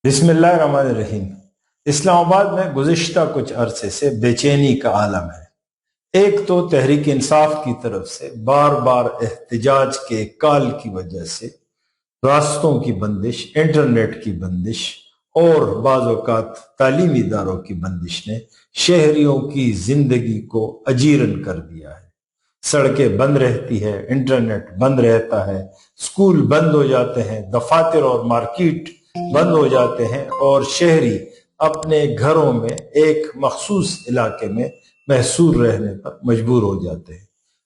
بسم اللہ الرحمن الرحیم۔ اسلام آباد میں گزشتہ کچھ عرصے سے بے چینی کا عالم ہے۔ ایک تو تحریک انصاف کی طرف سے بار بار احتجاج کے کال کی وجہ سے راستوں کی بندش، انٹرنیٹ کی بندش اور بعض اوقات تعلیمی اداروں کی بندش نے شہریوں کی زندگی کو اجیرن کر دیا ہے۔ سڑکیں بند رہتی ہے، انٹرنیٹ بند رہتا ہے، اسکول بند ہو جاتے ہیں، دفاتر اور مارکیٹ بند ہو جاتے ہیں اور شہری اپنے گھروں میں ایک مخصوص علاقے میں محصور رہنے پر مجبور ہو جاتے ہیں۔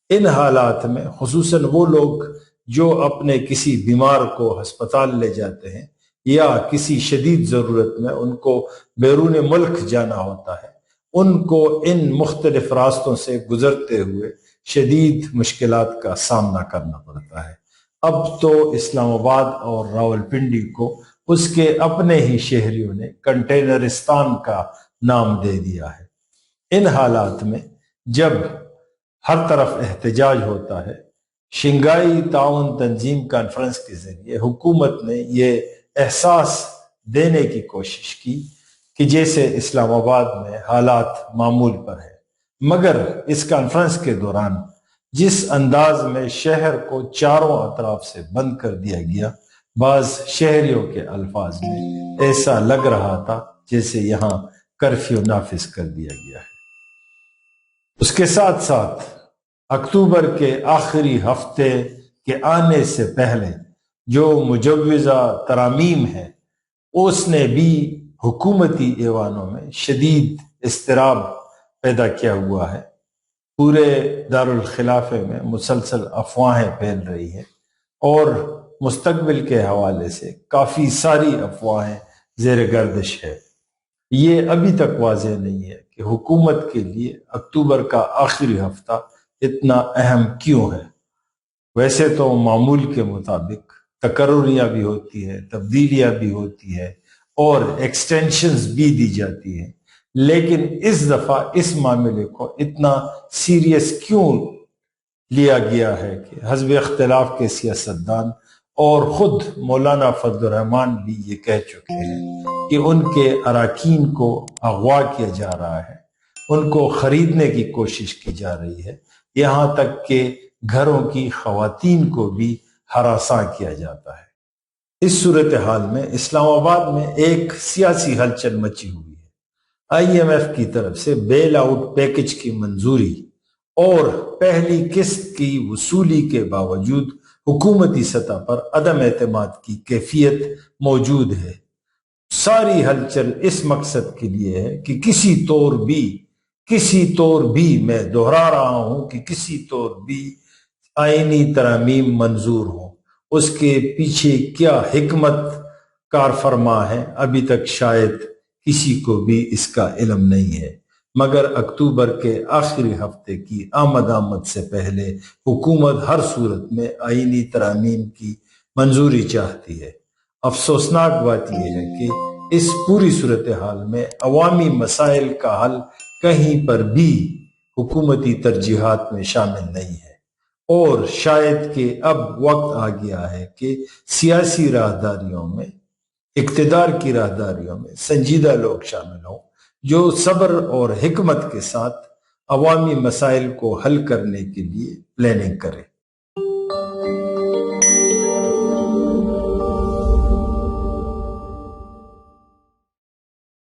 ان حالات میں خصوصاً وہ لوگ جو اپنے کسی بیمار کو ہسپتال لے جاتے ہیں یا کسی شدید ضرورت میں ان کو بیرون ملک جانا ہوتا ہے، ان کو ان مختلف راستوں سے گزرتے ہوئے شدید مشکلات کا سامنا کرنا پڑتا ہے۔ اب تو اسلام آباد اور راولپنڈی کو اس کے اپنے ہی شہریوں نے کنٹینرستان کا نام دے دیا ہے۔ ان حالات میں جب ہر طرف احتجاج ہوتا ہے، شنگھائی تعاون تنظیم کانفرنس کے ذریعے حکومت نے یہ احساس دینے کی کوشش کی کہ جیسے اسلام آباد میں حالات معمول پر ہے، مگر اس کانفرنس کے دوران جس انداز میں شہر کو چاروں اطراف سے بند کر دیا گیا، بعض شہریوں کے الفاظ میں ایسا لگ رہا تھا جیسے یہاں کرفیو نافذ کر دیا گیا ہے۔ اس کے ساتھ ساتھ اکتوبر کے آخری ہفتے کے آنے سے پہلے جو مجوزہ ترامیم ہے، اس نے بھی حکومتی ایوانوں میں شدید اضطراب پیدا کیا ہوا ہے۔ پورے دارالخلافے میں مسلسل افواہیں پھیل رہی ہیں اور مستقبل کے حوالے سے کافی ساری افواہیں زیر گردش ہے۔ یہ ابھی تک واضح نہیں ہے کہ حکومت کے لیے اکتوبر کا آخری ہفتہ اتنا اہم کیوں ہے۔ ویسے تو معمول کے مطابق تقرریاں بھی ہوتی ہیں، تبدیلیاں بھی ہوتی ہیں اور ایکسٹینشنز بھی دی جاتی ہیں، لیکن اس دفعہ اس معاملے کو اتنا سیریس کیوں لیا گیا ہے کہ حزب اختلاف کے سیاستدان اور خود مولانا فضل الرحمان بھی یہ کہہ چکے ہیں کہ ان کے اراکین کو اغوا کیا جا رہا ہے، ان کو خریدنے کی کوشش کی جا رہی ہے، یہاں تک کہ گھروں کی خواتین کو بھی ہراساں کیا جاتا ہے۔ اس صورتحال میں اسلام آباد میں ایک سیاسی ہلچل مچی ہوئی ہے۔ آئی ایم ایف کی طرف سے بیل آؤٹ پیکج کی منظوری اور پہلی قسط کی وصولی کے باوجود حکومتی سطح پر عدم اعتماد کی کیفیت موجود ہے۔ ساری ہلچل اس مقصد کے لیے ہے کہ کسی طور بھی میں دہرا رہا ہوں کہ کسی طور بھی آئینی ترامیم منظور ہوں۔ اس کے پیچھے کیا حکمت کار فرما ہے، ابھی تک شاید کسی کو بھی اس کا علم نہیں ہے، مگر اکتوبر کے آخری ہفتے کی آمد سے پہلے حکومت ہر صورت میں آئینی ترامیم کی منظوری چاہتی ہے۔ افسوسناک بات یہ ہے کہ اس پوری صورتحال میں عوامی مسائل کا حل کہیں پر بھی حکومتی ترجیحات میں شامل نہیں ہے، اور شاید کہ اب وقت آ گیا ہے کہ سیاسی راہداریوں میں، اقتدار کی راہداریوں میں سنجیدہ لوگ شامل ہوں جو صبر اور حکمت کے ساتھ عوامی مسائل کو حل کرنے کے لیے پلاننگ کرے۔